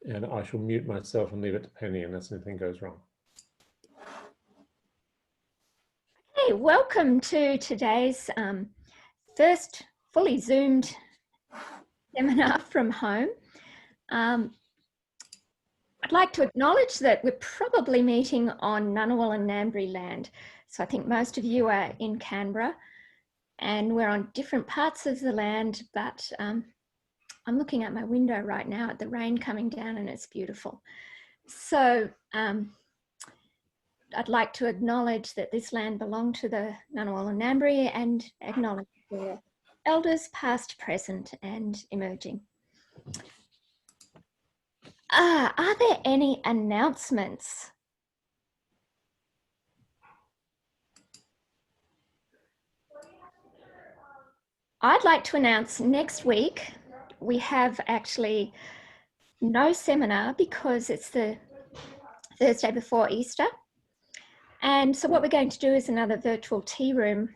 and I shall mute myself and leave it to Penny unless anything goes wrong. Hey, welcome to today's first fully Zoomed seminar from home. I'd like to acknowledge that we're probably meeting on Ngunnawal and Ngambri land. So I think most of you are in Canberra and we're on different parts of the land, but I'm looking at my window right now at the rain coming down and it's beautiful. So I'd like to acknowledge that this land belonged to the Ngunnawal and Ngambri and acknowledge their elders past, present and emerging. Are there any announcements? I'd like to announce next week we have actually no seminar because it's the Thursday before Easter. And so what we're going to do is another virtual tea room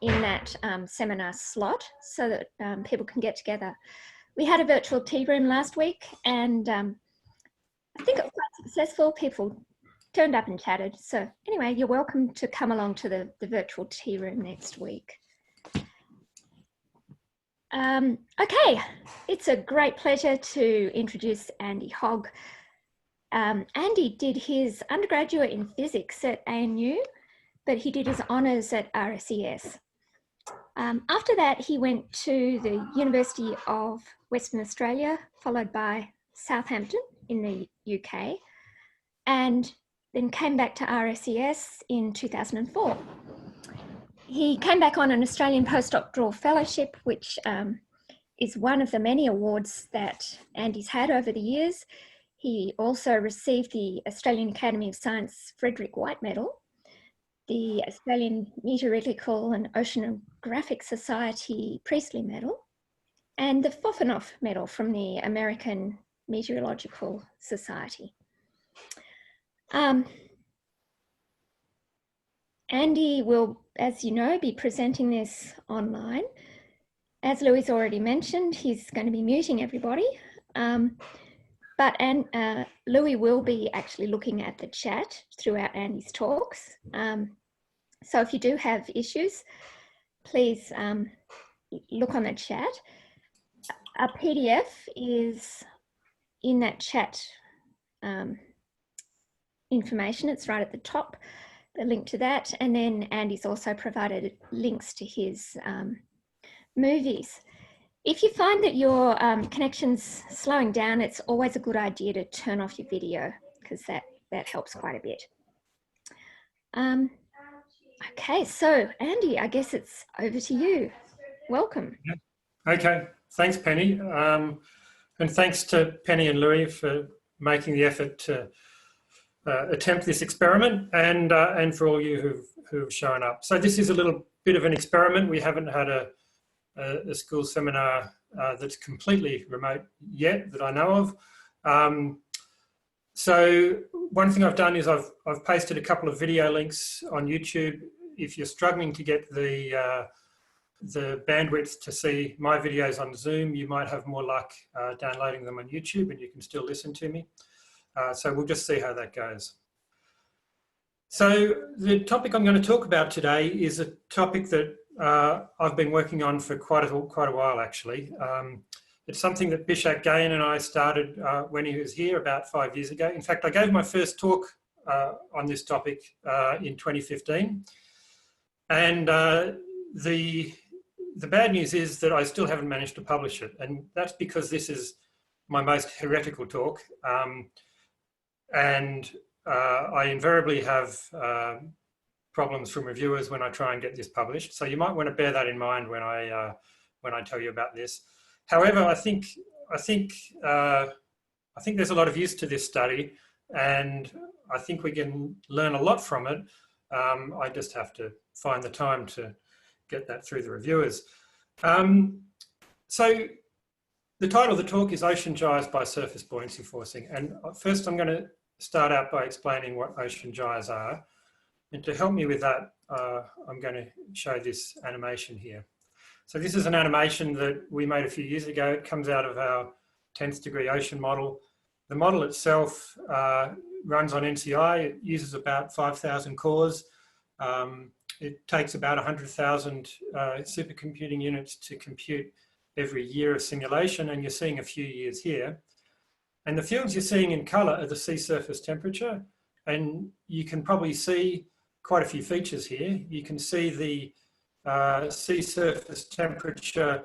in that seminar slot so that people can get together. We had a virtual tea room last week and I think it was quite successful. People turned up and chatted. So anyway, you're welcome to come along to the virtual tea room next week. Okay, it's a great pleasure to introduce Andy Hogg. Andy did his undergraduate in physics at ANU, but he did his honours at RSES. After that, he went to the University of Western Australia, followed by Southampton in the UK, and then came back to RSES in 2004. He came back on an Australian postdoctoral fellowship, which is one of the many awards that Andy's had over the years. He also received the Australian Academy of Science Frederick White Medal, the Australian Meteorological and Oceanographic Society Priestley Medal, and the Fofanoff Medal from the American Meteorological Society. Andy will, as you know, be presenting this online. As Louis already mentioned, he's going to be muting everybody. Louis will be actually looking at the chat throughout Andy's talks. So if you do have issues, please look on the chat. A PDF is in that chat information. It's right at the top, the link to that. And then Andy's also provided links to his movies. If you find that your connection's slowing down, it's always a good idea to turn off your video because that helps quite a bit. Okay, so Andy, I guess it's over to you. Welcome. Okay, thanks Penny. And thanks to Penny and Louis for making the effort to attempt this experiment and for all you who've shown up. So this is a little bit of an experiment. We haven't had a school seminar that's completely remote yet that I know of. So one thing I've done is I've pasted a couple of video links on YouTube. If you're struggling to get the bandwidth to see my videos on Zoom, you might have more luck downloading them on YouTube and you can still listen to me. So we'll just see how that goes. So the topic I'm going to talk about today is a topic that I've been working on for quite a while actually. It's something that Bishak Gayan and I started when he was here about 5 years ago. In fact, I gave my first talk on this topic in 2015. And the bad news is that I still haven't managed to publish it. And that's because this is my most heretical talk. I invariably have problems from reviewers when I try and get this published. So you might want to bear that in mind when I tell you about this. However, I think there's a lot of use to this study, and I think we can learn a lot from it. I just have to find the time to get that through the reviewers. So the title of the talk is Ocean Gyres by Surface Buoyancy Forcing. And first I'm going to start out by explaining what ocean gyres are. And to help me with that, I'm going to show this animation here. So this is an animation that we made a few years ago. It comes out of our 10th degree ocean model The model itself runs on NCI. It uses about 5,000 cores. It takes about 100,000 supercomputing units to compute every year of simulation, and you're seeing a few years here. And the fields you're seeing in colour are the sea surface temperature, and you can probably see quite a few features here. You can see the sea surface temperature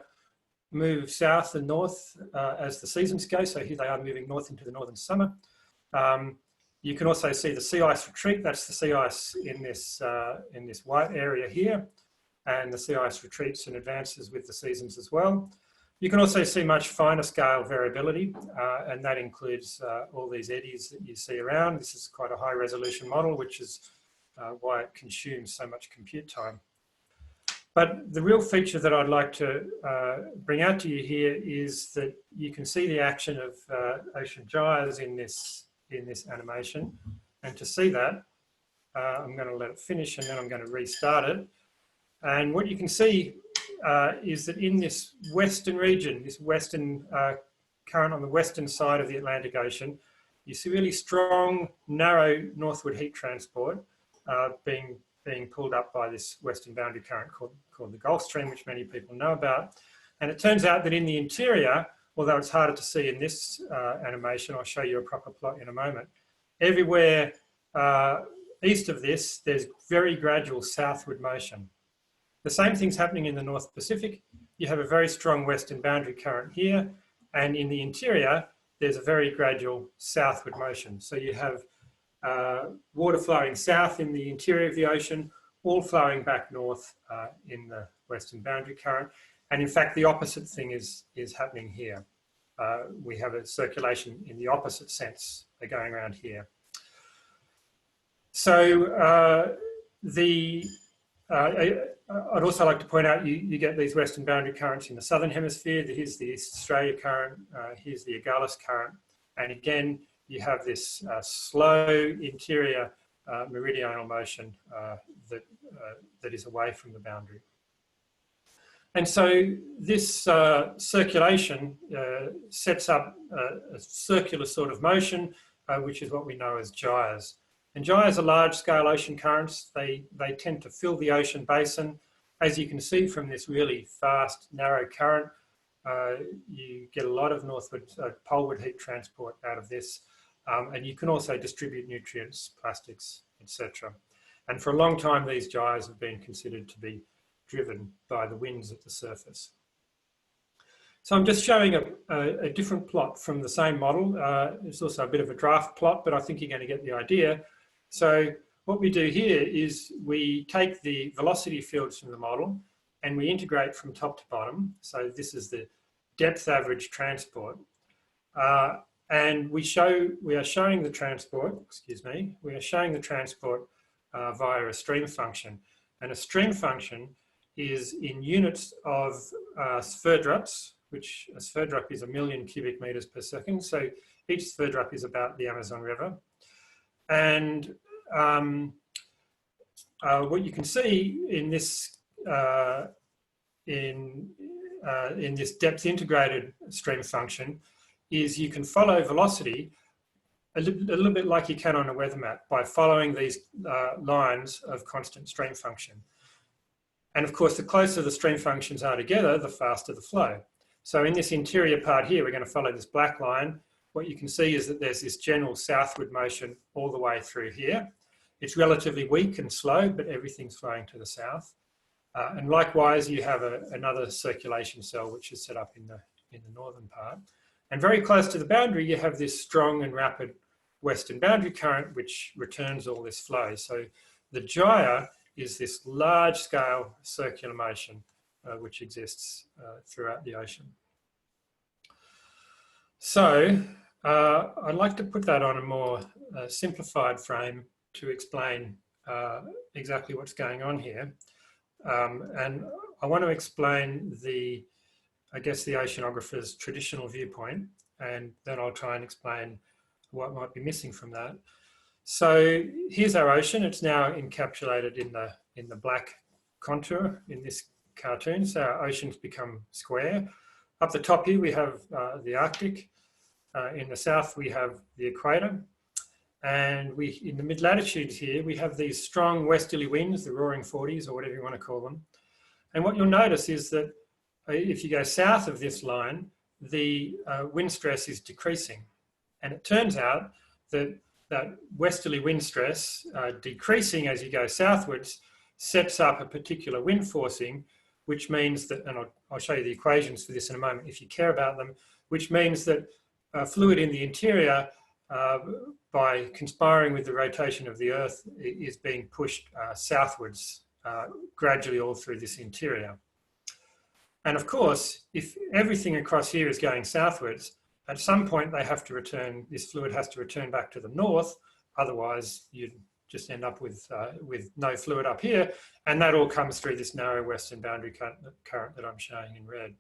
move south and north as the seasons go. So here they are moving north into the northern summer. You can also see the sea ice retreat. That's the sea ice in this white area here. And the sea ice retreats and advances with the seasons as well. You can also see much finer scale variability, and that includes all these eddies that you see around. This is quite a high resolution model, which is why it consumes so much compute time. But the real feature that I'd like to bring out to you here is that you can see the action of ocean gyres in this animation. And to see that, I'm going to let it finish and then I'm going to restart it. And what you can see is that in this western region, this western current on the western side of the Atlantic Ocean, you see really strong, narrow northward heat transport being pulled up by this western boundary current called the Gulf Stream, which many people know about. And it turns out that in the interior, although it's harder to see in this animation, I'll show you a proper plot in a moment, everywhere east of this, there's very gradual southward motion. The same thing's happening in the North Pacific. You have a very strong western boundary current here, and in the interior, there's a very gradual southward motion. So you have water flowing south in the interior of the ocean, all flowing back north in the western boundary current. And in fact, the opposite thing is happening here. We have a circulation in the opposite sense going around here. So I'd also like to point out you get these western boundary currents in the southern hemisphere. Here's the East Australia current, here's the Agalis current. And again, you have this slow interior meridional motion that is away from the boundary. And so this circulation sets up a circular sort of motion, which is what we know as gyres. And gyres are large-scale ocean currents. They tend to fill the ocean basin. As you can see from this really fast, narrow current, you get a lot of northward, poleward heat transport out of this. And you can also distribute nutrients, plastics, etc. And for a long time, these gyres have been considered to be driven by the winds at the surface. So I'm just showing a different plot from the same model. It's also a bit of a draft plot, but I think you're going to get the idea. So what we do here is we take the velocity fields from the model and we integrate from top to bottom. So this is the depth average transport. And we are showing the transport, we are showing the transport via a stream function. And a stream function is in units of Sverdrups, which a Sverdrup is 1 million cubic meters per second. So each Sverdrup is about the Amazon River. And what you can see in this this depth integrated stream function is you can follow velocity a little bit like you can on a weather map by following these lines of constant stream function. And of course, the closer the stream functions are together, the faster the flow. So in this interior part here, we're going to follow this black line. What you can see is that there's this general southward motion all the way through here. It's relatively weak and slow, but everything's flowing to the south. And likewise, you have another circulation cell, which is set up in the northern part. And very close to the boundary, you have this strong and rapid western boundary current, which returns all this flow. So the gyre is this large-scale circular motion, which exists throughout the ocean. So I'd like to put that on a more simplified frame to explain exactly what's going on here. And I want to explain I guess the oceanographer's traditional viewpoint, and then I'll try and explain what might be missing from that. So here's our ocean. It's now encapsulated in the black contour in this cartoon. So our oceans become square. Up the top here, we have the Arctic. In the south, we have the equator. And in the mid-latitudes here, we have these strong westerly winds, the roaring 40s or whatever you want to call them. And what you'll notice is that if you go south of this line, the wind stress is decreasing. And it turns out that that westerly wind stress decreasing as you go southwards sets up a particular wind forcing, which means that, and I'll show you the equations for this in a moment if you care about them, which means that fluid in the interior, by conspiring with the rotation of the Earth, is being pushed southwards gradually all through this interior. And of course, if everything across here is going southwards, at some point they have to return, this fluid has to return back to the north, otherwise you'd just end up with no fluid up here, and that all comes through this narrow western boundary current that I'm showing in red.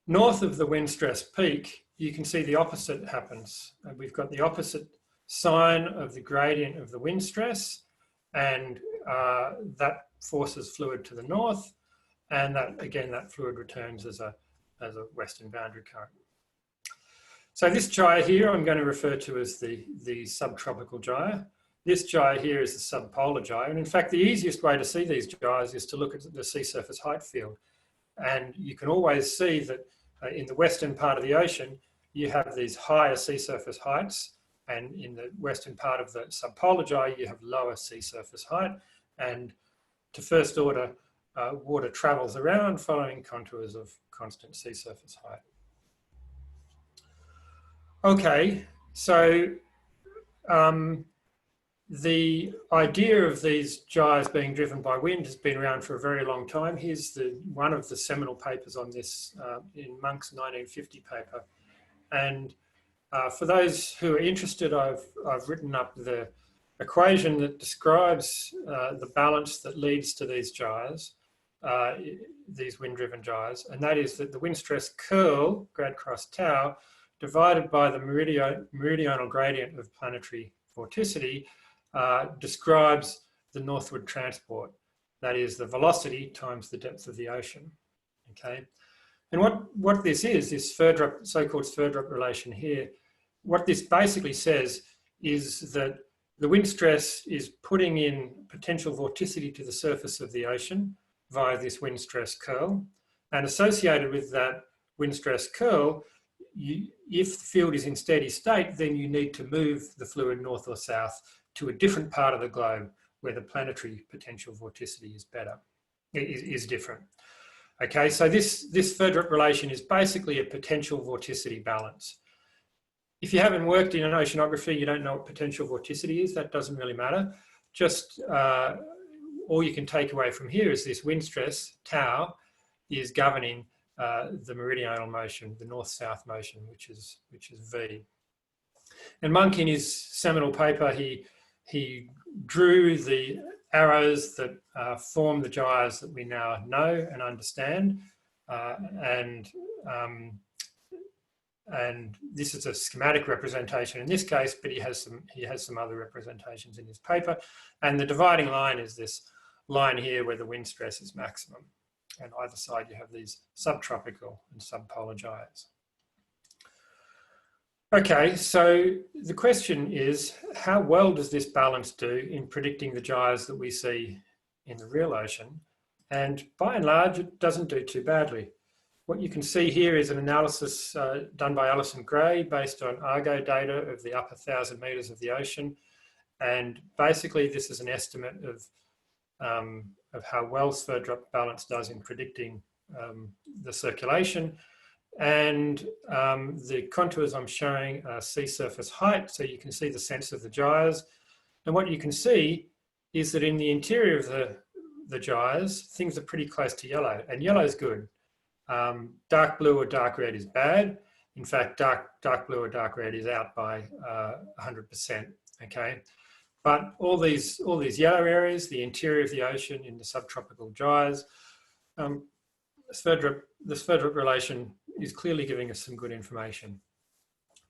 North of the wind stress peak, you can see the opposite happens. We've got the opposite sign of the gradient of the wind stress, and that forces fluid to the north, and that again, that fluid returns as a western boundary current. So this gyre here, I'm going to refer to as the subtropical gyre. This gyre here is the subpolar gyre. And in fact, the easiest way to see these gyres is to look at the sea surface height field. And you can always see that in the western part of the ocean, you have these higher sea surface heights. And in the western part of the subpolar gyre, you have lower sea surface height. And to first order, water travels around following contours of constant sea surface height. Okay, so the idea of these gyres being driven by wind has been around for a very long time. Here's one of the seminal papers on this in Monk's 1950 paper. And for those who are interested, I've written up the equation that describes the balance that leads to these gyres, these wind-driven gyres, and that is that the wind stress curl, grad cross tau, divided by the meridional gradient of planetary vorticity, describes the northward transport. That is the velocity times the depth of the ocean. Okay, and what this is, this Sverdrup, so-called Sverdrup relation here, what this basically says is that the wind stress is putting in potential vorticity to the surface of the ocean via this wind stress curl, and associated with that wind stress curl, if the field is in steady state, then you need to move the fluid north or south to a different part of the globe where the planetary potential vorticity is better, is different. Okay, so this Sverdrup relation is basically a potential vorticity balance. If you haven't worked in an oceanography, you don't know what potential vorticity is, that doesn't really matter. Just all you can take away from here is this wind stress, tau, is governing the meridional motion, the north-south motion, which is V. And Monk, in his seminal paper, he drew the arrows that form the gyres that we now know and understand, and this is a schematic representation in this case, but he has some other representations in his paper. And the dividing line is this line here where the wind stress is maximum. And either side you have these subtropical and subpolar gyres. Okay, so the question is, how well does this balance do in predicting the gyres that we see in the real ocean? And by and large, it doesn't do too badly. What you can see here is an analysis done by Alison Gray based on Argo data of the upper 1,000 meters of the ocean. And basically this is an estimate of how well Sverdrup balance does in predicting the circulation. And the contours I'm showing are sea surface height, so you can see the sense of the gyres. And what you can see is that in the interior of the gyres, things are pretty close to yellow, and yellow is good. Dark blue or dark red is bad. In fact, dark blue or dark red is out by 100%, okay? But all these yellow areas, the interior of the ocean in the subtropical gyres, the Sverdrup relation is clearly giving us some good information.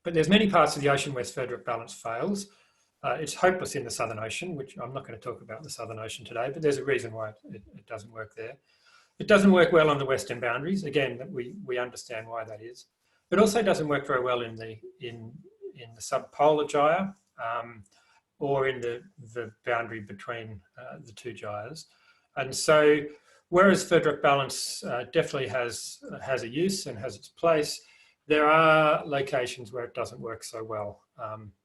But there's many parts of the ocean where Sverdrup balance fails. It's hopeless in the Southern Ocean, which I'm not going to talk about the Southern Ocean today, but there's a reason why it doesn't work there. It doesn't work well on the western boundaries. Again, we understand why that is. It also doesn't work very well in the subpolar gyre or in the boundary between the two gyres. And so, whereas Sverdrup balance definitely has a use and has its place, there are locations where it doesn't work so well.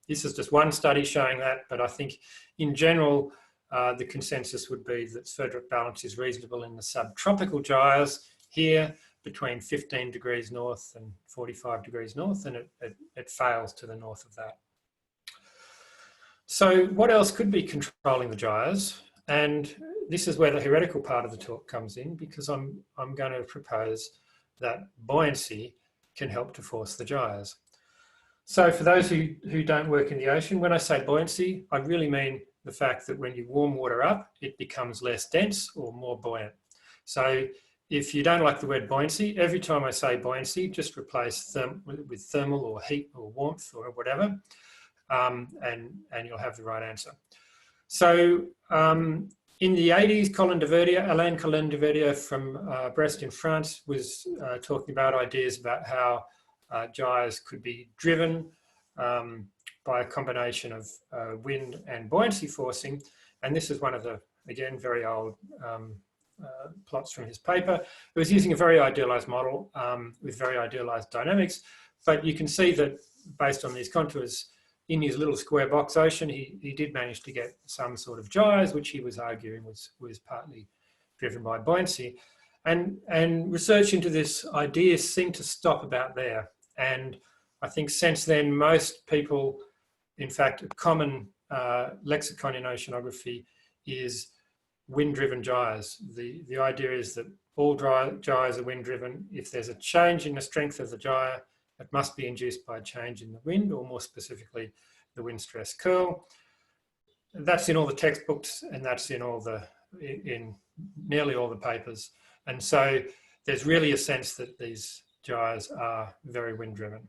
This is just one study showing that, but I think in general, the consensus would be that Sverdrup balance is reasonable in the subtropical gyres here between 15 degrees north and 45 degrees north, and it fails to the north of that. So what else could be controlling the gyres? And this is where the heretical part of the talk comes in, because I'm going to propose that buoyancy can help to force the gyres. So for those who don't work in the ocean, when I say buoyancy, I really mean the fact that when you warm water up, it becomes less dense or more buoyant. So if you don't like the word buoyancy, every time I say buoyancy, just replace with thermal or heat or warmth or whatever, and you'll have the right answer. So in the 80s, Alain Colin de Verdier from Brest in France was talking about ideas about how gyres could be driven by a combination of wind and buoyancy forcing. And this is one of the, again, very old plots from his paper. It was using a very idealized model with very idealized dynamics, but you can see that based on these contours, in his little square box ocean, he did manage to get some sort of gyres, which he was arguing was partly driven by buoyancy. And research into this idea seemed to stop about there. And I think since then, most people, in fact, a common lexicon in oceanography is wind-driven gyres. The idea is that all gyres are wind-driven. If there's a change in the strength of the gyre, it must be induced by a change in the wind, or more specifically, the wind stress curl. That's in all the textbooks, and that's in nearly all the papers. And so there's really a sense that these gyres are very wind-driven.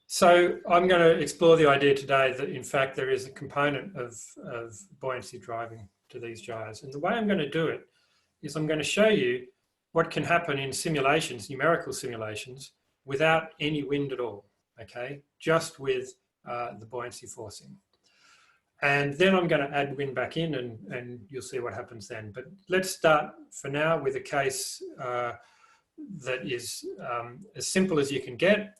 So I'm going to explore the idea today that, in fact, there is a component of buoyancy driving to these gyres. And the way I'm going to do it is I'm going to show you what can happen in simulations, numerical simulations, without any wind at all, okay? Just with the buoyancy forcing. And then I'm going to add wind back in, and you'll see what happens then. But let's start for now with a case that is as simple as you can get,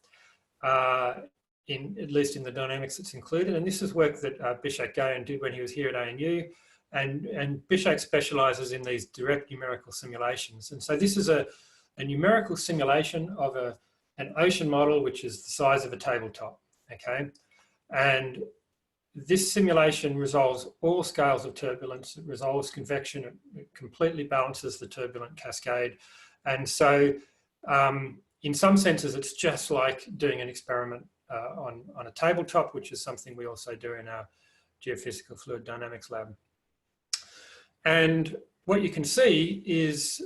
at least in the dynamics that's included. And this is work that Bishak Gayan did when he was here at ANU. And Bishak specializes in these direct numerical simulations. And so this is a numerical simulation of an ocean model, which is the size of a tabletop, okay? And this simulation resolves all scales of turbulence. It resolves convection. It completely balances the turbulent cascade. And so in some senses, it's just like doing an experiment on a tabletop, which is something we also do in our geophysical fluid dynamics lab. And what you can see is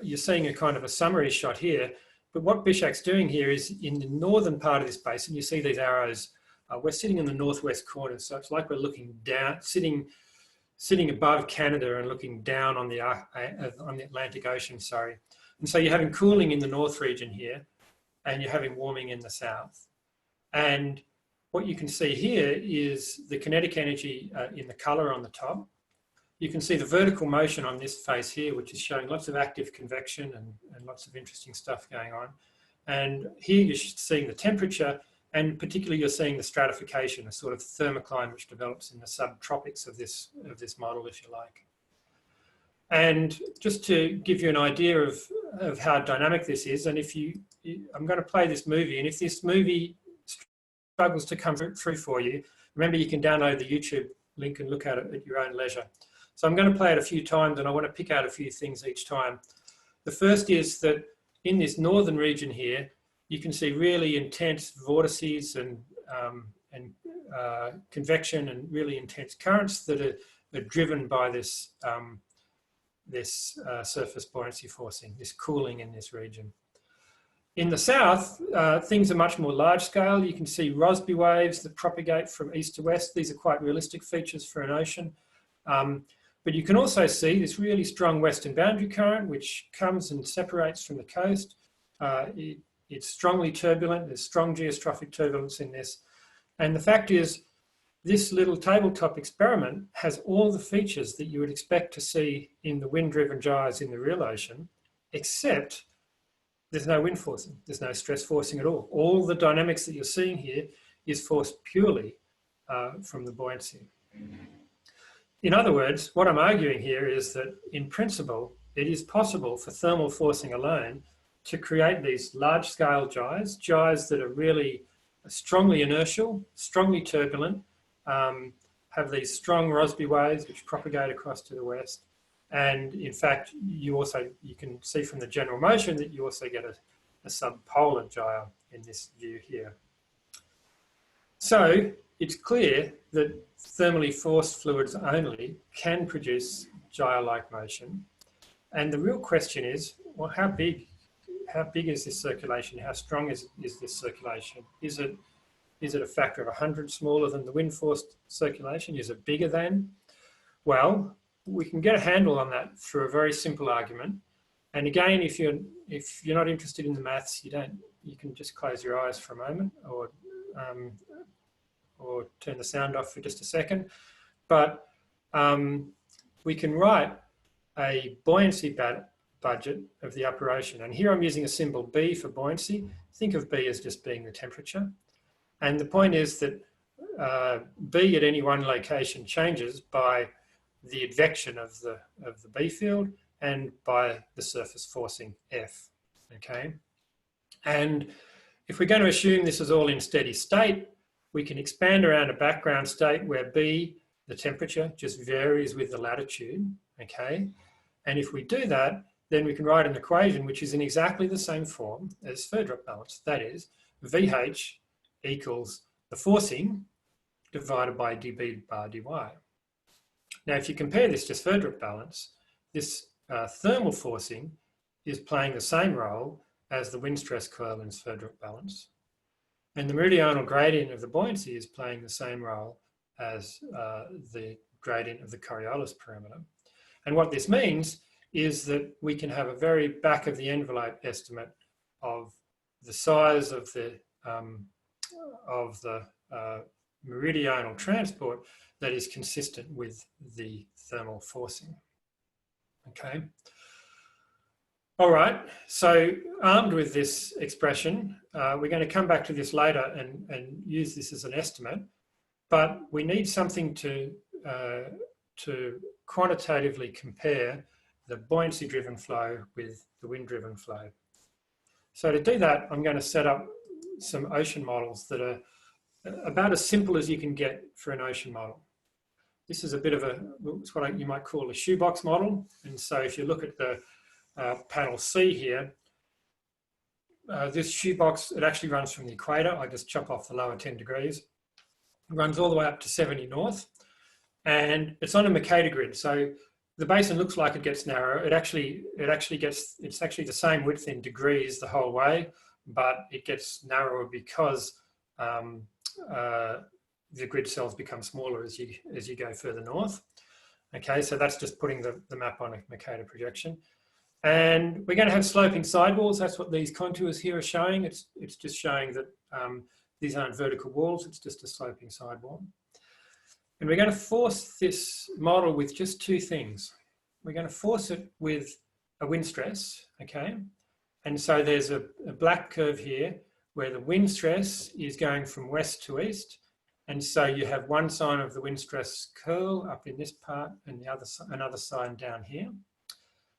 you're seeing a kind of a summary shot here. But what Bishak's doing here is in the northern part of this basin, you see these arrows, we're sitting in the northwest corner. So it's like we're looking down, sitting above Canada and looking down on the Atlantic Ocean, sorry. And so you're having cooling in the north region here, and you're having warming in the south. And what you can see here is the kinetic energy in the color on the top. You can see the vertical motion on this face here, which is showing lots of active convection and lots of interesting stuff going on. And here you're seeing the temperature, and particularly you're seeing the stratification, a sort of thermocline which develops in the subtropics of this model, if you like. And just to give you an idea of how dynamic this is, and I'm going to play this movie, and if this movie struggles to come through for you, remember you can download the YouTube link and look at it at your own leisure. So I'm going to play it a few times, and I want to pick out a few things each time. The first is that in this northern region here, you can see really intense vortices and convection and really intense currents that are driven by this, surface buoyancy forcing, this cooling in this region. In the south, things are much more large scale. You can see Rossby waves that propagate from east to west. These are quite realistic features for an ocean. But you can also see this really strong western boundary current, which comes and separates from the coast. It It's strongly turbulent. There's strong geostrophic turbulence in this. And the fact is, this little tabletop experiment has all the features that you would expect to see in the wind-driven gyres in the real ocean, except there's no wind forcing. There's no stress forcing at all. All the dynamics that you're seeing here is forced purely from the buoyancy. In other words, what I'm arguing here is that in principle, it is possible for thermal forcing alone to create these large-scale gyres, gyres that are really strongly inertial, strongly turbulent, have these strong Rossby waves which propagate across to the west. And in fact, you can see from the general motion that you also get a subpolar gyre in this view here. So it's clear that thermally forced fluids only can produce gyre-like motion. And the real question is, well, how big is this circulation? How strong is this circulation? Is it a factor of 100 smaller than the wind-forced circulation? Is it bigger than? Well, we can get a handle on that through a very simple argument. And again, if you're not interested in the maths, you can just close your eyes for a moment, or turn the sound off for just a second. But we can write a buoyancy budget of the upper ocean. And here I'm using a symbol B for buoyancy. Think of B as just being the temperature. And the point is that B at any one location changes by the advection of the B field and by the surface forcing F, okay? And if we're going to assume this is all in steady state, we can expand around a background state where B, the temperature, just varies with the latitude, okay? And if we do that, then we can write an equation which is in exactly the same form as Sverdrup balance. That is, VH equals the forcing divided by dB bar dy. Now, if you compare this to Sverdrup balance, this thermal forcing is playing the same role as the wind stress coil in Sverdrup balance. And the meridional gradient of the buoyancy is playing the same role as the gradient of the Coriolis parameter. And what this means is that we can have a very back of the envelope estimate of the size of the meridional transport that is consistent with the thermal forcing. Okay. All right, so armed with this expression, we're going to come back to this later and use this as an estimate, but we need something to quantitatively compare the buoyancy-driven flow with the wind-driven flow. So to do that, I'm going to set up some ocean models that are about as simple as you can get for an ocean model. This is a bit of it's what you might call a shoebox model. And so if you look at the panel C here, this shoebox, it actually runs from the equator. I just chop off the lower 10 degrees. It runs all the way up to 70 north. And it's on a Mercator grid. So the basin looks like it gets narrow. It's actually the same width in degrees the whole way, but it gets narrower because the grid cells become smaller as you go further north. Okay, so that's just putting the map on a Mercator projection. And we're going to have sloping sidewalls. That's what these contours here are showing. It's just showing that these aren't vertical walls. It's just a sloping sidewall. And we're going to force this model with just two things. We're going to force it with a wind stress, okay? And so there's a black curve here where the wind stress is going from west to east. And so you have one sign of the wind stress curl up in this part and another sign down here.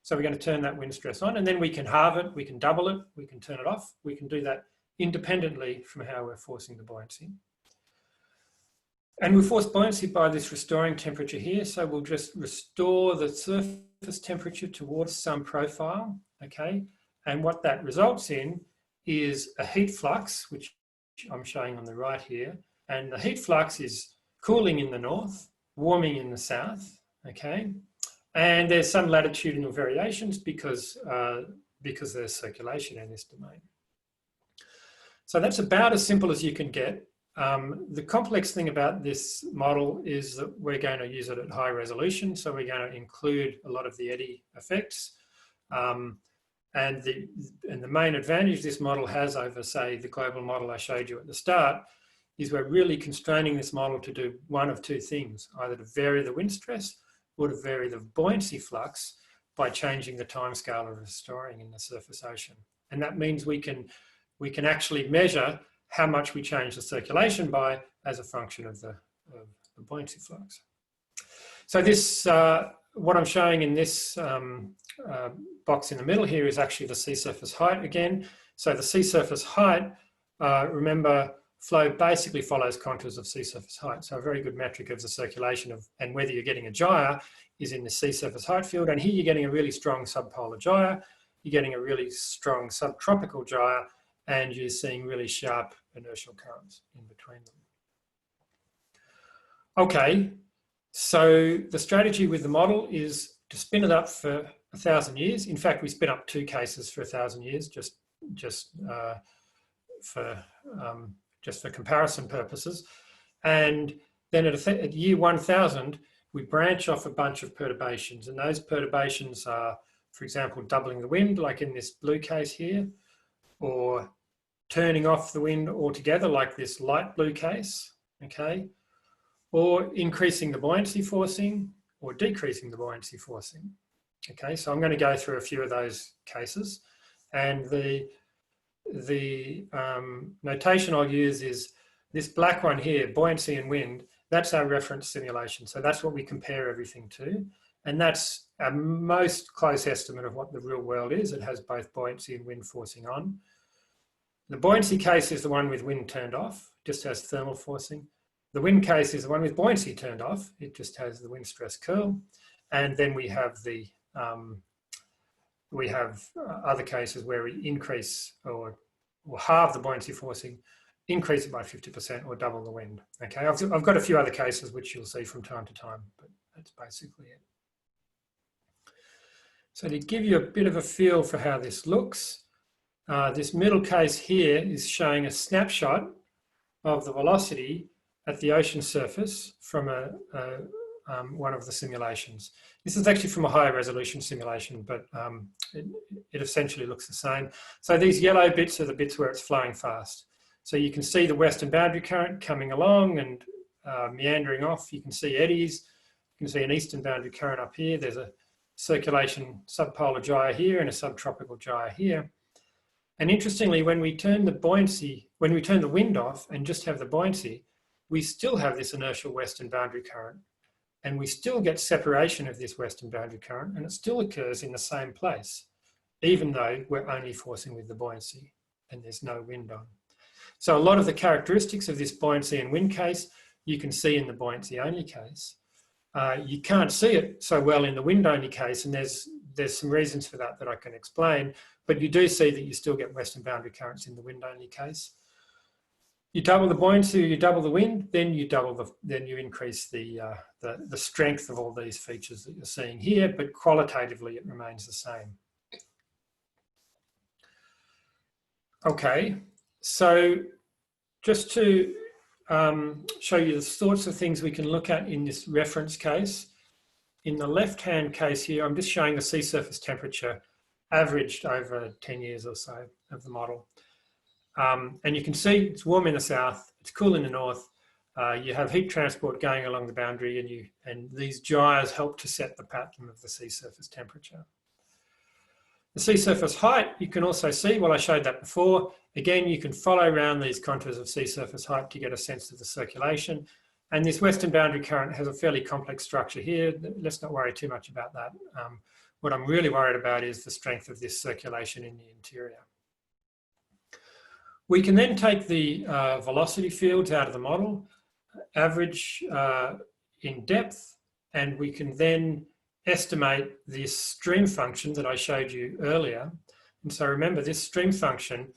So we're going to turn that wind stress on, and then we can halve it, we can double it, we can turn it off. We can do that independently from how we're forcing the buoyancy. And we force buoyancy by this restoring temperature here. So we'll just restore the surface temperature towards some profile, okay? And what that results in is a heat flux, which I'm showing on the right here. And the heat flux is cooling in the north, warming in the south, okay? And there's some latitudinal variations because there's circulation in this domain. So that's about as simple as you can get. The complex thing about this model is that we're going to use it at high resolution. So we're going to include a lot of the eddy effects. And the main advantage this model has over, say, the global model I showed you at the start, is we're really constraining this model to do one of two things, either to vary the wind stress or to vary the buoyancy flux by changing the timescale of storing in the surface ocean. And that means we can actually measure how much we change the circulation by as a function of the buoyancy flux. So this, what I'm showing in this box in the middle here is actually the sea surface height again. So the sea surface height, remember, flow basically follows contours of sea surface height. So a very good metric of the circulation of, and whether you're getting a gyre is in the sea surface height field. And here you're getting a really strong subpolar gyre, you're getting a really strong subtropical gyre, and you're seeing really sharp inertial currents in between them. Okay, so the strategy with the model is to spin it up for 1,000 years. In fact, we spin up 2 cases for 1,000 years, just for comparison purposes. And then at year 1,000, we branch off a bunch of perturbations. And those perturbations are, for example, doubling the wind, like in this blue case here, or turning off the wind altogether, like this light blue case, okay? Or increasing the buoyancy forcing, or decreasing the buoyancy forcing. Okay, so I'm going to go through a few of those cases. And the notation I'll use is this black one here, buoyancy and wind. That's our reference simulation. So that's what we compare everything to. And that's our most close estimate of what the real world is. It has both buoyancy and wind forcing on. The buoyancy case is the one with wind turned off, just has thermal forcing. The wind case is the one with buoyancy turned off. It just has the wind stress curl. And then we have the other cases where we increase or halve the buoyancy forcing, increase it by 50% or double the wind. Okay, I've got a few other cases which you'll see from time to time, but that's basically it. So to give you a bit of a feel for how this looks, this middle case here is showing a snapshot of the velocity at the ocean surface from one of the simulations. This is actually from a higher resolution simulation, but it essentially looks the same. So these yellow bits are the bits where it's flowing fast. So you can see the western boundary current coming along and meandering off. You can see eddies. You can see an eastern boundary current up here. There's a circulation subpolar gyre here and a subtropical gyre here. And interestingly, when we turn the wind off and just have the buoyancy, we still have this inertial western boundary current, and we still get separation of this western boundary current, and it still occurs in the same place, even though we're only forcing with the buoyancy and there's no wind on. So a lot of the characteristics of this buoyancy and wind case, you can see in the buoyancy only case. You can't see it so well in the wind only case, and there's some reasons for that I can explain, but you do see that you still get western boundary currents in the wind only case. You double the buoyancy, you double the wind, then you increase the strength of all these features that you're seeing here, but qualitatively it remains the same. Okay, so just to show you the sorts of things we can look at in this reference case. In the left-hand case here, I'm just showing the sea surface temperature averaged over 10 years or so of the model. And you can see it's warm in the south, it's cool in the north. You have heat transport going along the boundary, and these gyres help to set the pattern of the sea surface temperature. The sea surface height, you can also see, well, I showed that before. Again, you can follow around these contours of sea surface height to get a sense of the circulation. And this western boundary current has a fairly complex structure here. Let's not worry too much about that. What I'm really worried about is the strength of this circulation in the interior. We can then take the velocity fields out of the model, average in depth, and we can then estimate this stream function that I showed you earlier. And so remember, this stream function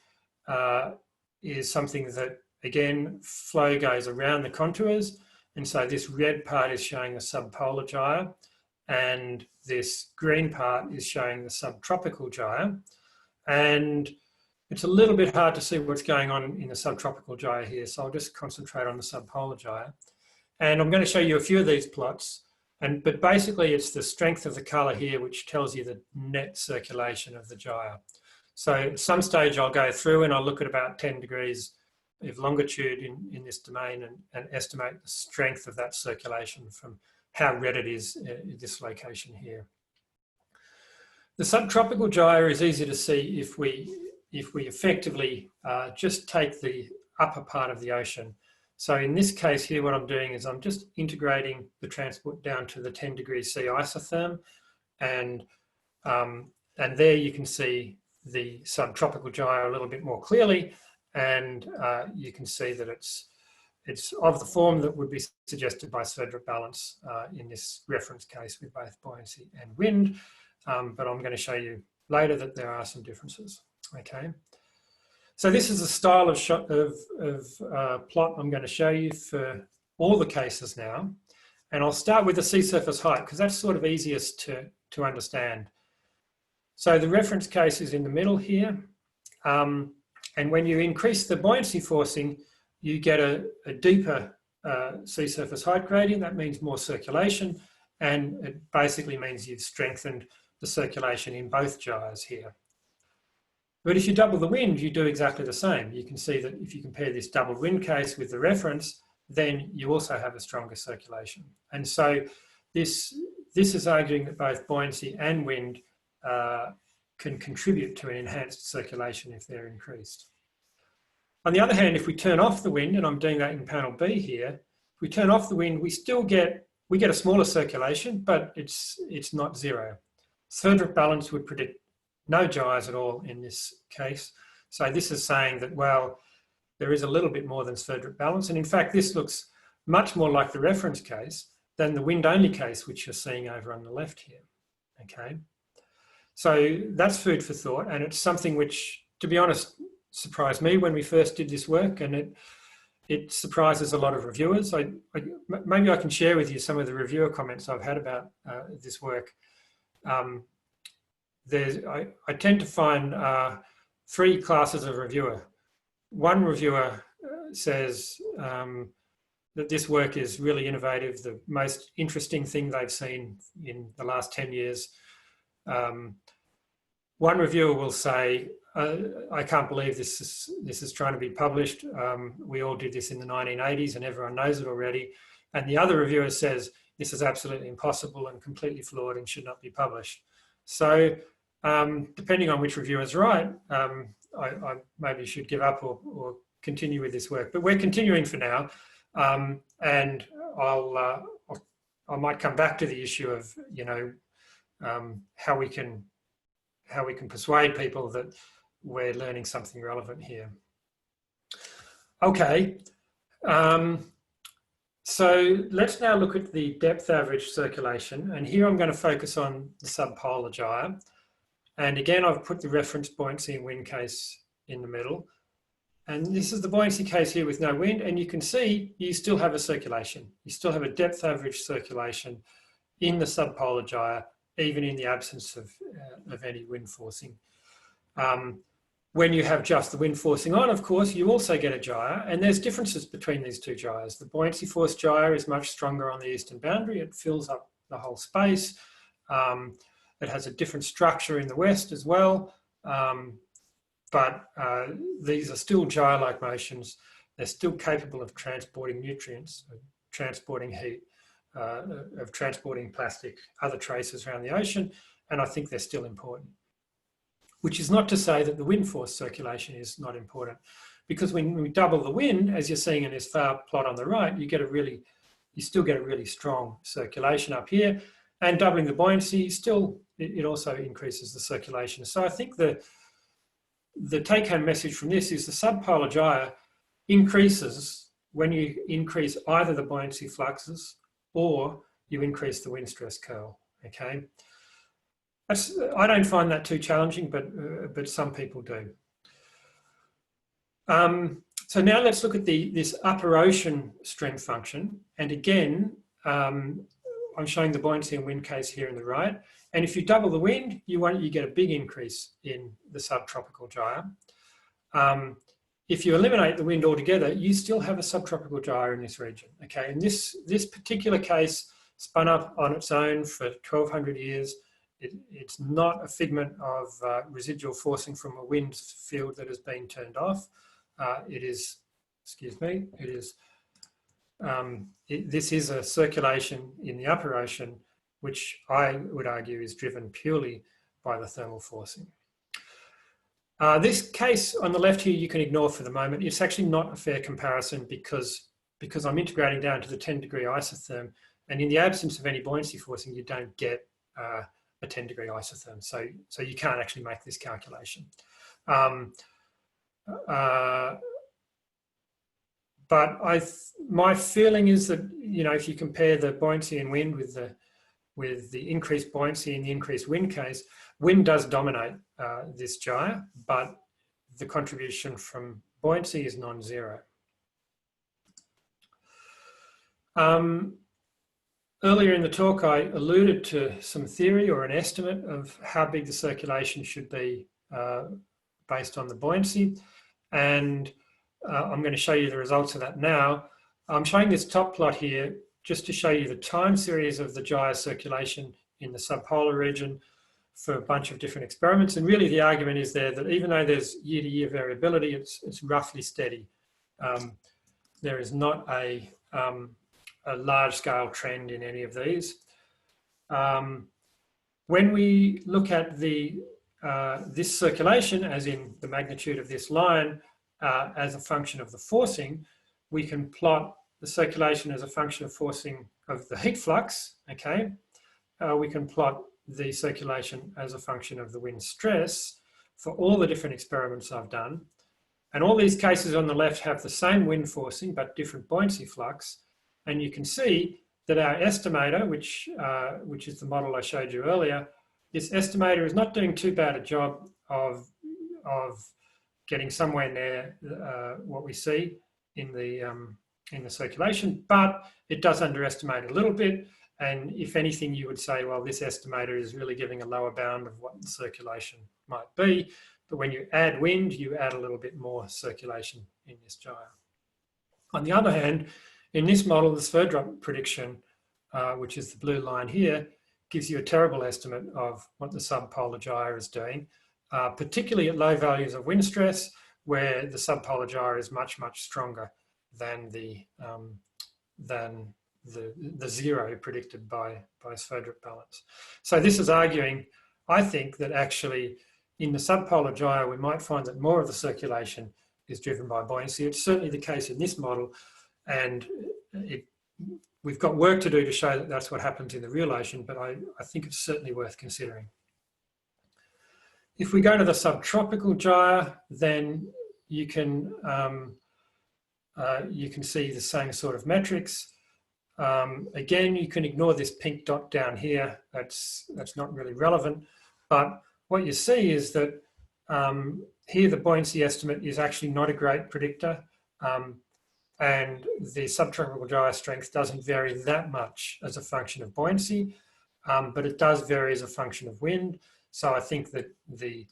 is something that, again, flow goes around the contours. And so this red part is showing the subpolar gyre, and this green part is showing the subtropical gyre. And it's a little bit hard to see what's going on in the subtropical gyre here, so I'll just concentrate on the subpolar gyre. And I'm going to show you a few of these plots. But basically it's the strength of the colour here which tells you the net circulation of the gyre. So at some stage I'll go through and I'll look at about 10 degrees of longitude in this domain and estimate the strength of that circulation from how red it is in this location here. The subtropical gyre is easy to see if we effectively just take the upper part of the ocean. So in this case here, what I'm doing is I'm just integrating the transport down to the 10 degrees C isotherm, and there you can see the subtropical gyre a little bit more clearly, and you can see that it's of the form that would be suggested by Sverdrup balance in this reference case with both buoyancy and wind, but I'm going to show you later that there are some differences. Okay. So this is a style of plot I'm going to show you for all the cases now. And I'll start with the sea surface height because that's sort of easiest to understand. So the reference case is in the middle here. And when you increase the buoyancy forcing, you get a deeper sea surface height gradient. That means more circulation. And it basically means you've strengthened the circulation in both gyres here. But if you double the wind, you do exactly the same. You can see that if you compare this double wind case with the reference, then you also have a stronger circulation. And so this is arguing that both buoyancy and wind can contribute to an enhanced circulation if they're increased. On the other hand, if we turn off the wind, and I'm doing that in panel B here, if we turn off the wind, we still get a smaller circulation, but it's not zero. Sverdrup balance would predict no gyres at all in this case. So this is saying that, well, there is a little bit more than Sverdrup balance. And in fact, this looks much more like the reference case than the wind-only case, which you're seeing over on the left here. Okay. So that's food for thought. And it's something which, to be honest, surprised me when we first did this work. And it surprises a lot of reviewers. Maybe I can share with you some of the reviewer comments I've had about this work. I tend to find three classes of reviewer. One reviewer says that this work is really innovative, the most interesting thing they've seen in the last 10 years. One reviewer will say, I can't believe this is trying to be published. We all did this in the 1980s and everyone knows it already. And the other reviewer says, this is absolutely impossible and completely flawed and should not be published. So depending on which reviewer is right, I maybe should give up or continue with this work. But we're continuing for now, and I might come back to the issue of how we can persuade people that we're learning something relevant here. Okay, so let's now look at the depth average circulation, and here I'm going to focus on the subpolar gyre. And again, I've put the reference buoyancy and wind case in the middle. And this is the buoyancy case here with no wind. And you can see you still have a circulation. You still have a depth average circulation in the subpolar gyre, even in the absence of any wind forcing. When you have just the wind forcing on, of course, you also get a gyre. And there's differences between these two gyres. The buoyancy force gyre is much stronger on the eastern boundary. It fills up the whole space. It has a different structure in the west as well, but these are still gyre-like motions. They're still capable of transporting nutrients, of transporting heat, of transporting plastic, other traces around the ocean, and I think they're still important. Which is not to say that the wind force circulation is not important, because when we double the wind, as you're seeing in this far plot on the right, you still get a really strong circulation up here. And doubling the buoyancy, still, it also increases the circulation. So I think the take-home message from this is the subpolar gyre increases when you increase either the buoyancy fluxes or you increase the wind stress curl, okay? I don't find that too challenging, but some people do. So now let's look at this upper ocean strength function. And again, I'm showing the buoyancy and wind case here in the right. And if you double the wind, you get a big increase in the subtropical gyre. If you eliminate the wind altogether, you still have a subtropical gyre in this region. Okay, in this particular case, spun up on its own for 1200 years. It's not a figment of residual forcing from a wind field that has been turned off. It is, excuse me, it is, this is a circulation in the upper ocean, which I would argue is driven purely by the thermal forcing. This case on the left here you can ignore for the moment. It's actually not a fair comparison because I'm integrating down to the 10-degree isotherm, and in the absence of any buoyancy forcing, you don't get a 10-degree isotherm. So you can't actually make this calculation. But my feeling is that, you know, if you compare the buoyancy in wind with the increased buoyancy in the increased wind case, wind does dominate this gyre, but the contribution from buoyancy is non-zero. Earlier in the talk, I alluded to some theory or an estimate of how big the circulation should be based on the buoyancy. And I'm going to show you the results of that now. I'm showing this top plot here just to show you the time series of the gyre circulation in the subpolar region for a bunch of different experiments. And really the argument is there that even though there's year-to-year variability, it's roughly steady. There is not a large-scale trend in any of these. When we look at this circulation, as in the magnitude of this line, as a function of the forcing, we can plot the circulation as a function of forcing of the heat flux, okay? We can plot the circulation as a function of the wind stress for all the different experiments I've done. And all these cases on the left have the same wind forcing, but different buoyancy flux. And you can see that our estimator, which is the model I showed you earlier, this estimator is not doing too bad a job of getting somewhere near what we see in the circulation, but it does underestimate a little bit. And if anything, you would say, well, this estimator is really giving a lower bound of what the circulation might be. But when you add wind, you add a little bit more circulation in this gyre. On the other hand, in this model, the Sverdrup prediction, which is the blue line here, gives you a terrible estimate of what the subpolar gyre is doing, particularly at low values of wind stress, where the subpolar gyre is much, much stronger than the zero predicted by Sverdrup balance. So this is arguing, I think, that actually in the subpolar gyre, we might find that more of the circulation is driven by buoyancy. It's certainly the case in this model, and we've got work to do to show that that's what happens in the real ocean, but I think it's certainly worth considering. If we go to the subtropical gyre, then you can see the same sort of metrics. Again, you can ignore this pink dot down here. That's not really relevant. But what you see is that here the buoyancy estimate is actually not a great predictor. And the subtropical gyre strength doesn't vary that much as a function of buoyancy, but it does vary as a function of wind. So I think that the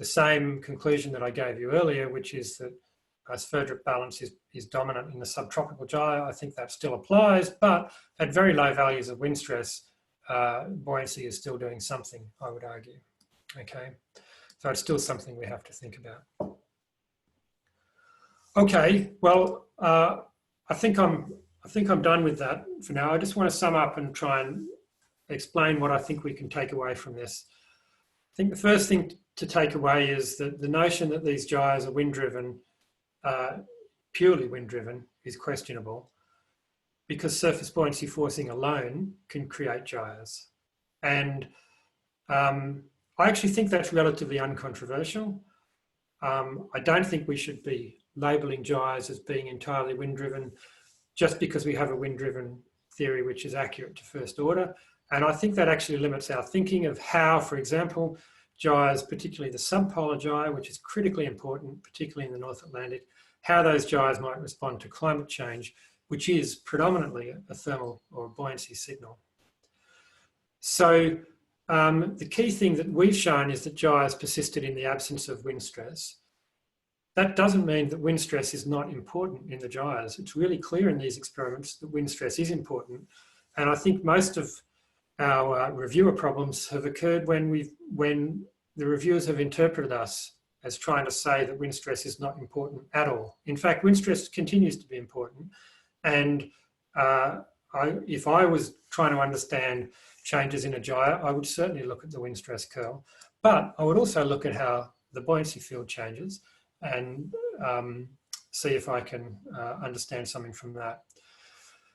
same conclusion that I gave you earlier, which is that Sverdrup balance is dominant in the subtropical gyre, I think that still applies, but at very low values of wind stress, buoyancy is still doing something, I would argue. Okay, so it's still something we have to think about. Okay, well, I think I'm done with that for now. I just want to sum up and try and explain what I think we can take away from this. I think the first thing to take away is that the notion that these gyres are wind-driven, purely wind-driven, is questionable, because surface buoyancy forcing alone can create gyres. And I actually think that's relatively uncontroversial. I don't think we should be labelling gyres as being entirely wind-driven just because we have a wind-driven theory which is accurate to first order. And I think that actually limits our thinking of how, for example, gyres, particularly the subpolar gyre, which is critically important, particularly in the North Atlantic, how those gyres might respond to climate change, which is predominantly a thermal or a buoyancy signal. So the key thing that we've shown is that gyres persisted in the absence of wind stress. That doesn't mean that wind stress is not important in the gyres. It's really clear in these experiments that wind stress is important, And I think most of our reviewer problems have occurred when the reviewers have interpreted us as trying to say that wind stress is not important at all. In fact, wind stress continues to be important. And if I was trying to understand changes in a gyre, I would certainly look at the wind stress curl, but I would also look at how the buoyancy field changes and see if I can understand something from that.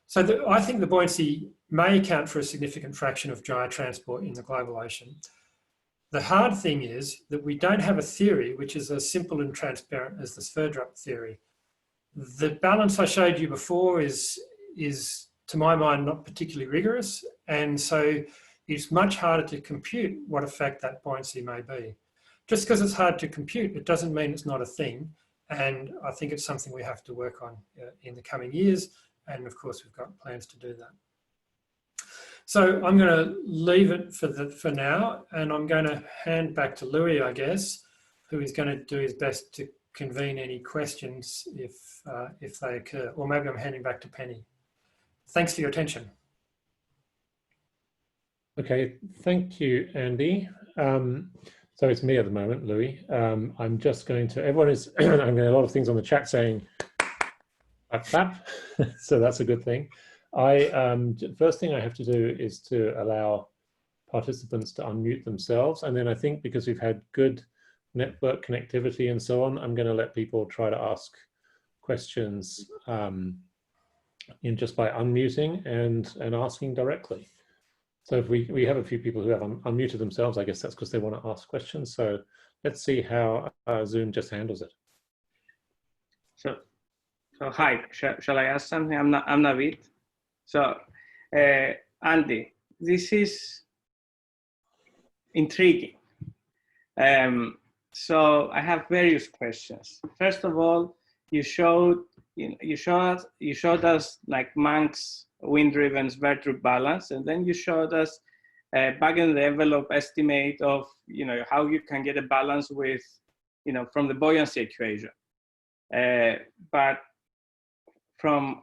So I think the buoyancy may account for a significant fraction of gyre transport in the global ocean. The hard thing is that we don't have a theory which is as simple and transparent as the Sverdrup theory. The balance I showed you before is to my mind, not particularly rigorous. And so it's much harder to compute what effect that buoyancy may be. Just because it's hard to compute, it doesn't mean it's not a thing. And I think it's something we have to work on in the coming years. And of course, we've got plans to do that. So I'm going to leave it for now, and I'm going to hand back to Louis, I guess, who is going to do his best to convene any questions if they occur. Or maybe I'm handing back to Penny. Thanks for your attention. Okay, thank you, Andy. So it's me at the moment, Louis. I'm just going to, everyone is, I'm getting a lot of things on the chat saying, clap, clap. So that's a good thing. First thing I have to do is to allow participants to unmute themselves. And then I think because we've had good network connectivity and so on, I'm going to let people try to ask questions just by unmuting and asking directly. So if we have a few people who have unmuted themselves, I guess that's because they want to ask questions. So let's see how Zoom just handles it. So hi, shall I ask something? I'm Navid. So Andy, this is intriguing. So I have various questions. First of all, you showed us like Manx wind-driven Sverdrup balance, and then you showed us back in the envelope estimate of how you can get a balance with from the buoyancy equation. But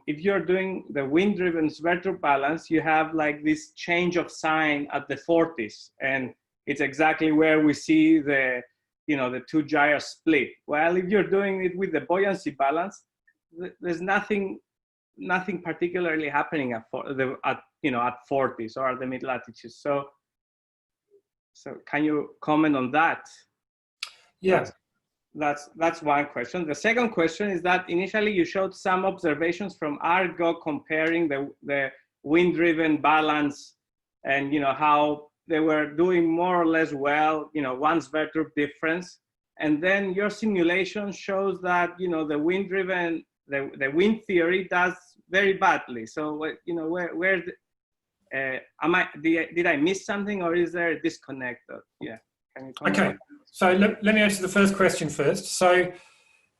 if you're doing the wind-driven Sverdrup balance, you have like this change of sign at the 40s, and it's exactly where we see the the two gyres split. Well, if you're doing it with the buoyancy balance, there's nothing particularly happening at 40s or at the mid latitudes. So can you comment on that? Yeah. That's one question. The second question is that initially you showed some observations from Argo comparing the wind-driven balance and how they were doing more or less well, one Sverdrup difference. And then your simulation shows that the wind-driven, the wind theory does very badly. So did I miss something, or is there a disconnect? Yeah. Can you comment? Okay. So let me answer the first question first. So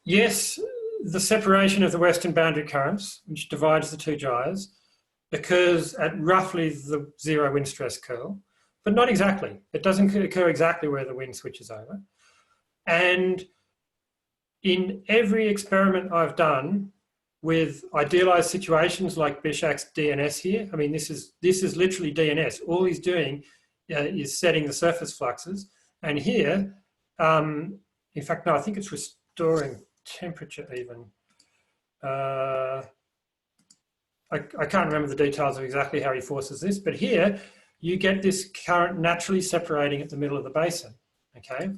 yes, the separation of the western boundary currents, which divides the two gyres, occurs at roughly the zero wind stress curl, but not exactly. It doesn't occur exactly where the wind switches over. And in every experiment I've done with idealized situations like Bishak's DNS here, I mean, this is literally DNS. All he's doing is setting the surface fluxes. And here, in fact, no, I think it's restoring temperature even. I can't remember the details of exactly how he forces this, but here you get this current naturally separating at the middle of the basin, okay?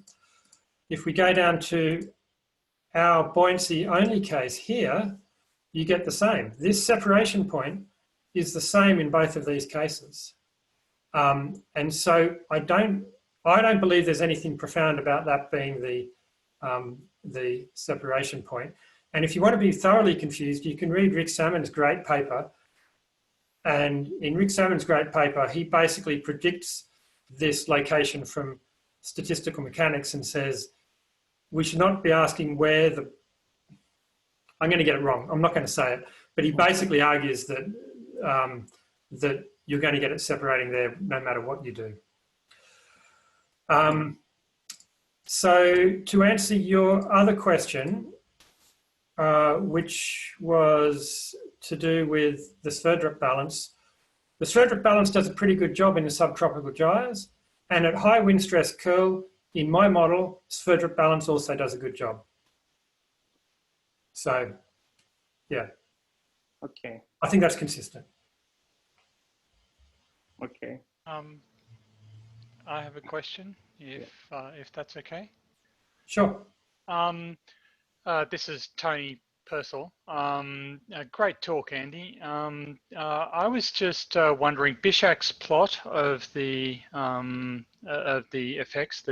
If we go down to our buoyancy only case here, you get the same. This separation point is the same in both of these cases. And so I don't believe there's anything profound about that being the separation point. And if you want to be thoroughly confused, you can read Rick Salmon's great paper. And in Rick Salmon's great paper, he basically predicts this location from statistical mechanics and says, we should not be asking where I'm going to get it wrong. I'm not going to say it, but he basically argues that, that you're going to get it separating there no matter what you do. So to answer your other question, which was to do with the Sverdrup balance, The Sverdrup balance does a pretty good job in the subtropical gyres, and at high wind stress curl, in my model, Sverdrup balance also does a good job. So, yeah. Okay. I think that's consistent. Okay. I have a question, if that's okay. Sure. This is Tony Purcell. A great talk, Andy. I was just wondering, Bishak's plot of the effects,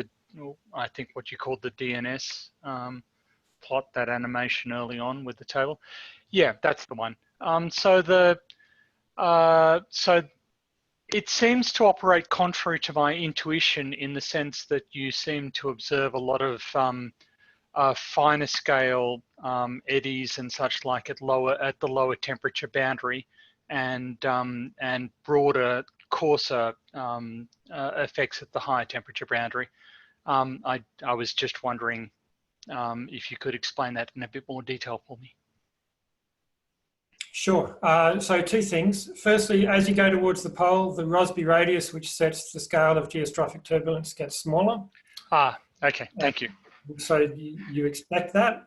I think what you called the DNS plot, that animation early on with the table. Yeah, that's the one. So it seems to operate contrary to my intuition in the sense that you seem to observe a lot of finer scale eddies and such like at the lower temperature boundary, and broader, coarser effects at the higher temperature boundary. I was just wondering if you could explain that in a bit more detail for me. Sure. So two things. Firstly, as you go towards the pole, the Rossby radius, which sets the scale of geostrophic turbulence, gets smaller. Okay, thank you. So you expect that.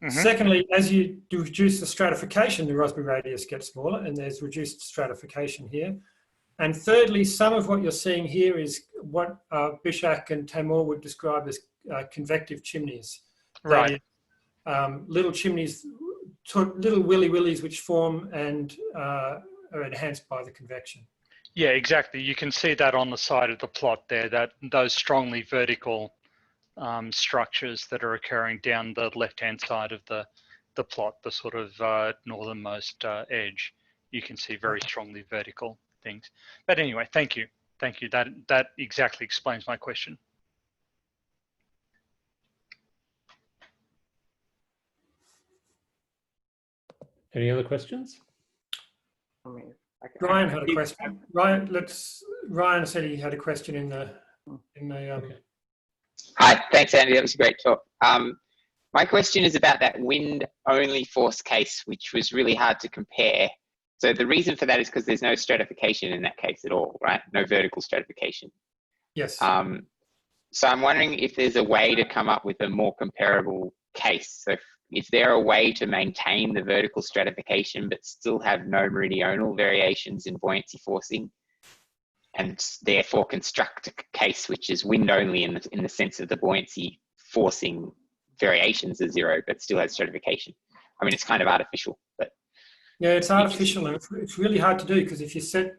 Secondly, as you reduce the stratification, the Rossby radius gets smaller, and there's reduced stratification here. And thirdly, some of what you're seeing here is what Bishak and Tamor would describe as convective chimneys. Right. That is, little chimneys, little willies which form and are enhanced by the convection. Yeah, exactly. You can see that on the side of the plot there, that those strongly vertical structures that are occurring down the left-hand side of the plot, the sort of northernmost edge. You can see very strongly vertical things. But anyway, thank you. Thank you. That exactly explains my question. Any other questions? Ryan had a question. Ryan said he had a question in the Okay. Hi, thanks, Andy. That was a great talk. My question is about that wind-only force case, which was really hard to compare. So the reason for that is because there's no stratification in that case at all, right? No vertical stratification. Yes. So I'm wondering if there's a way to come up with a more comparable case. So is there a way to maintain the vertical stratification but still have no meridional variations in buoyancy forcing, and therefore construct a case which is wind only in the sense of the buoyancy forcing variations are zero but still has stratification? I mean, it's kind of artificial, but yeah, it's artificial, and it's really hard to do, because if you're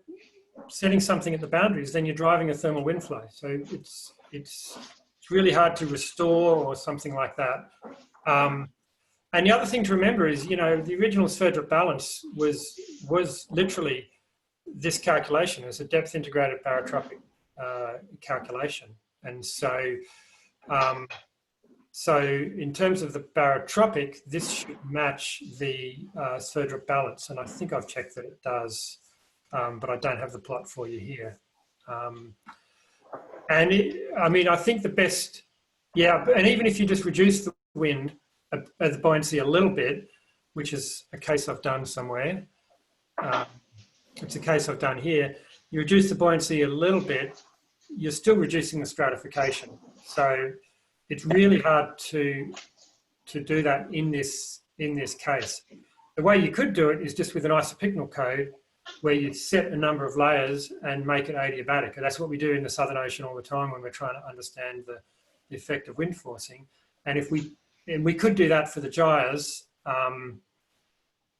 setting something at the boundaries, then you're driving a thermal wind flow. So it's really hard to restore or something like that. And the other thing to remember is, you know, the original Sverdrup balance was literally this calculation. It's a depth integrated barotropic calculation. And so, so in terms of the barotropic, this should match the Sverdrup balance. And I think I've checked that it does, but I don't have the plot for you here. I mean, I think the best, yeah, and even if you just reduce the wind, the buoyancy a little bit, which is a case I've done somewhere. It's a case I've done here. You reduce the buoyancy a little bit, you're still reducing the stratification. So it's really hard to do that in this case. The way you could do it is just with an isopycnal code, where you set a number of layers and make it adiabatic. And that's what we do in the Southern Ocean all the time when we're trying to understand the effect of wind forcing. And we could do that for the gyres,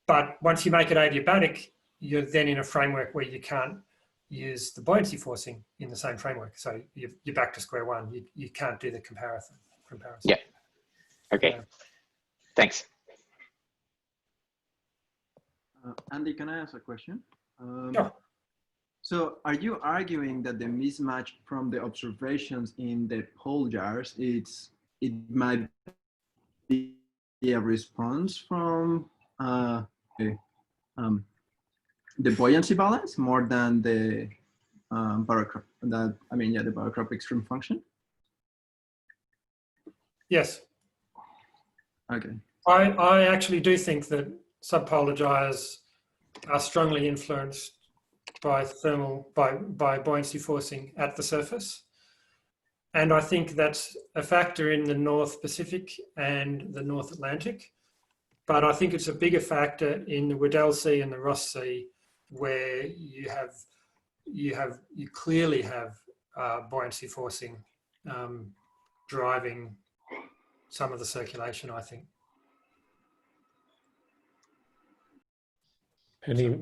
but once you make it adiabatic, you're then in a framework where you can't use the buoyancy forcing in the same framework. So you're back to square one. You can't do the comparison. Yeah. Okay. Thanks. Andy, can I ask a question? Sure. So are you arguing that the mismatch from the observations in the pole gyres, it might be a response from the buoyancy balance more than the the barotropic stream function? Yes. Okay. I actually do think that subpolar gyres are strongly influenced by buoyancy forcing at the surface. And I think that's a factor in the North Pacific and the North Atlantic. But I think it's a bigger factor in the Weddell Sea and the Ross Sea, where you clearly have buoyancy forcing driving some of the circulation, I think.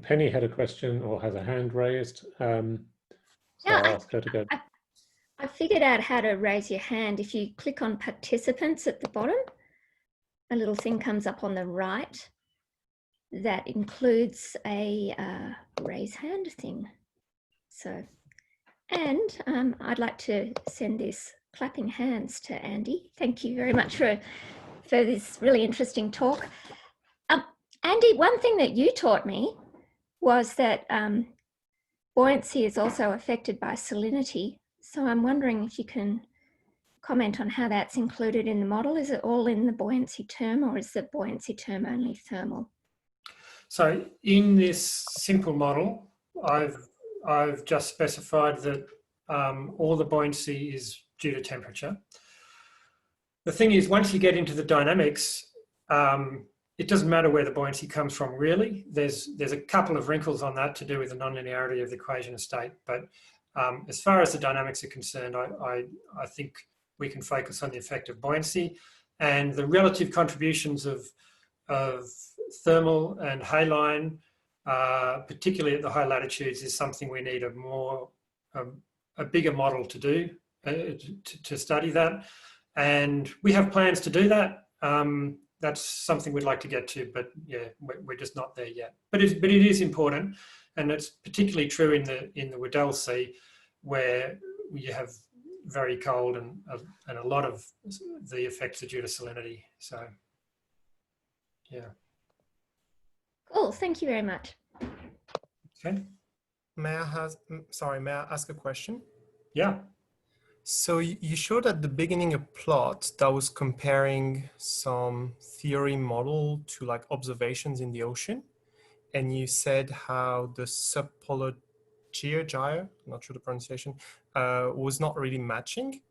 Penny had a question or has a hand raised. So I'll ask her to go. I figured out how to raise your hand. If you click on participants at the bottom, a little thing comes up on the right that includes a raise hand thing. So, and I'd like to send this clapping hands to Andy. Thank you very much for this really interesting talk. Andy, one thing that you taught me was that buoyancy is also affected by salinity. So I'm wondering if you can comment on how that's included in the model. Is it all in the buoyancy term, or is the buoyancy term only thermal? So in this simple model, I've just specified that all the buoyancy is due to temperature. The thing is, once you get into the dynamics, it doesn't matter where the buoyancy comes from, really. There's a couple of wrinkles on that to do with the nonlinearity of the equation of state, but as far as the dynamics are concerned, I think we can focus on the effect of buoyancy, and the relative contributions of thermal and haline, particularly at the high latitudes, is something we need a bigger model to do, to study that. And we have plans to do that. That's something we'd like to get to, but yeah, we're just not there yet. But it is important, and it's particularly true in the Weddell Sea, where you have very cold and a lot of the effects are due to salinity. So, yeah. Cool. Thank you very much. Okay. May I ask a question? Yeah. So you showed at the beginning a plot that was comparing some theory model to like observations in the ocean. And you said how the subpolar Gyre, not sure the pronunciation, was not really matching.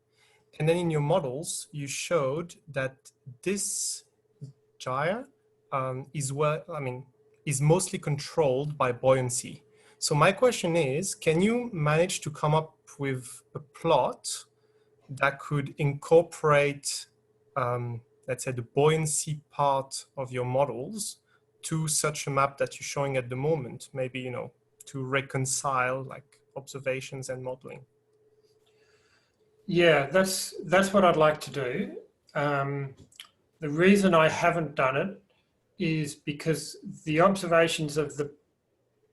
And then in your models, you showed that this Gyre is mostly controlled by buoyancy. So my question is, can you manage to come up with a plot that could incorporate, let's say, the buoyancy part of your models to such a map that you're showing at the moment? Maybe, to reconcile like observations and modeling. Yeah, that's what I'd like to do. The reason I haven't done it is because the observations of the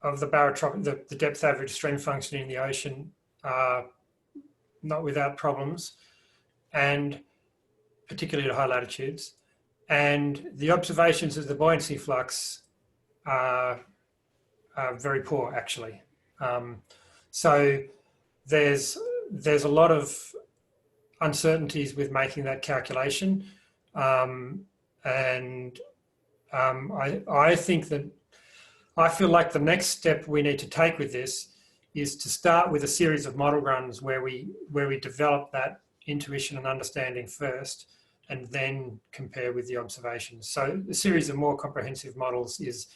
barotropic, the depth average stream function in the ocean are not without problems, and particularly at high latitudes. And the observations of the buoyancy flux are very poor, actually. So there's a lot of uncertainties with making that calculation. I think that I feel like the next step we need to take with this is to start with a series of model runs where we develop that intuition and understanding first, and then compare with the observations. So a series of more comprehensive models is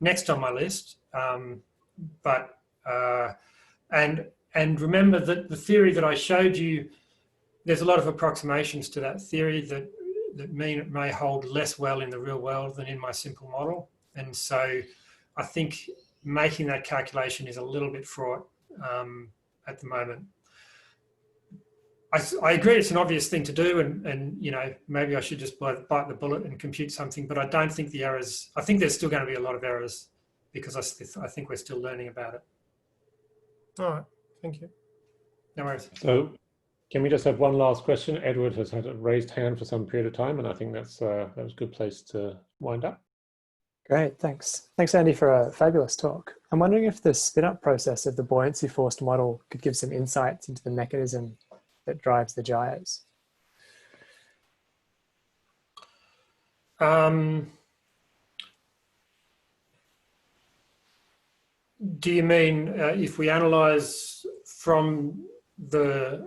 next on my list. And remember that the theory that I showed you, there's a lot of approximations to that theory that mean it may hold less well in the real world than in my simple model. And so I think making that calculation is a little bit fraught at the moment. I agree it's an obvious thing to do, and maybe I should just bite the bullet and compute something, but I don't think the errors, I think there's still going to be a lot of errors because I think we're still learning about it. All right, thank you. No worries. So can we just have one last question? Edward has had a raised hand for some period of time, and I think that was a good place to wind up. Great, thanks. Thanks, Andy, for a fabulous talk. I'm wondering if the spin-up process of the buoyancy forced model could give some insights into the mechanism that drives the gyres. do you mean if we analyse from the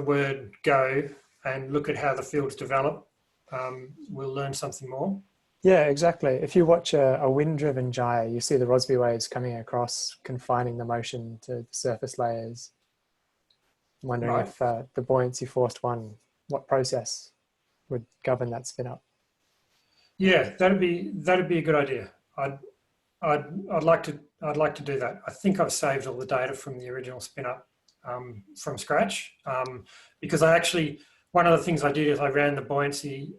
word go and look at how the fields develop, we'll learn something more? Yeah, exactly. If you watch a wind-driven gyre, you see the Rossby waves coming across, confining the motion to the surface layers. I'm wondering Right. if the buoyancy forced one, what process would govern that spin up? Yeah, that'd be a good idea. I'd like to do that. I think I've saved all the data from the original spin up from scratch, because one of the things I did is I ran the buoyancy,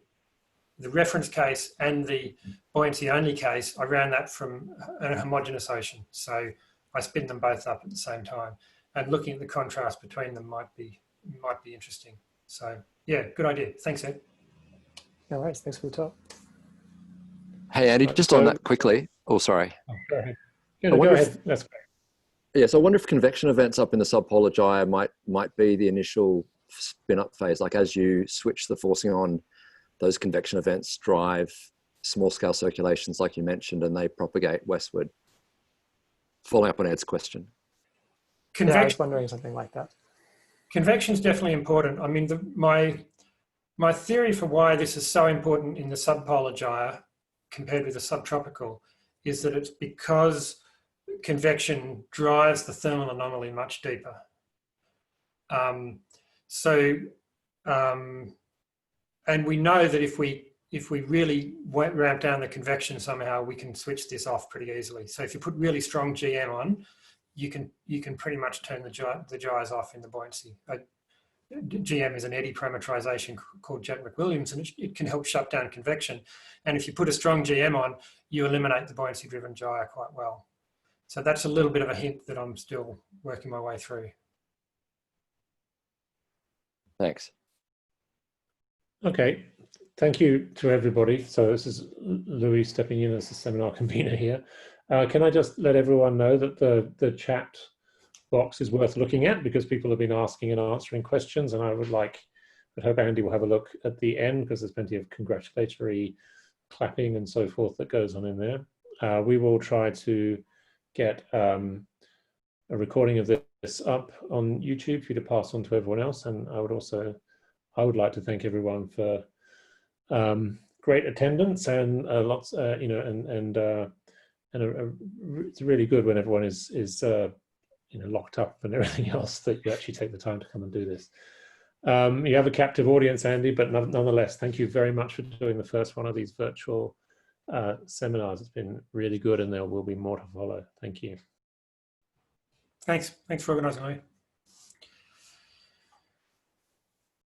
the reference case and the buoyancy only case. I ran that from a homogeneous ocean, so I spin them both up at the same time, and looking at the contrast between them might be interesting. So yeah, good idea. Thanks, Ed. No worries. Thanks for the talk. Hey, Andy, just on that quickly. Oh, sorry. Oh, go ahead. Go ahead. That's great. Yeah, so I wonder if convection events up in the subpolar gyre might be the initial spin-up phase. Like as you switch the forcing on, those convection events drive small-scale circulations, like you mentioned, and they propagate westward. Following up on Ed's question. Yeah, I was wondering something like that. Convection is definitely important. I mean, my theory for why this is so important in the subpolar gyre compared with the subtropical is that it's because convection drives the thermal anomaly much deeper. And we know that if we really ramp down the convection somehow, we can switch this off pretty easily. So if you put really strong GM on, you can pretty much turn the gyres off in the buoyancy. GM is an eddy parameterization called Chadwick-Williams, and it can help shut down convection. And if you put a strong GM on, you eliminate the buoyancy-driven gyre quite well. So that's a little bit of a hint that I'm still working my way through. Thanks. Okay, thank you to everybody. So this is Louis stepping in as the seminar convener here. Can I just let everyone know that the chat box is worth looking at because people have been asking and answering questions, and I hope Andy will have a look at the end because there's plenty of congratulatory clapping and so forth that goes on in there. We will try to get a recording of this up on YouTube for you to pass on to everyone else, and I would like to thank everyone for great attendance and lots, it's really good when everyone is locked up and everything else that you actually take the time to come and do this. You have a captive audience, Andy, but nonetheless, thank you very much for doing the first one of these virtual seminars. It's been really good, and there will be more to follow. Thank you. Thanks for organising, Louis.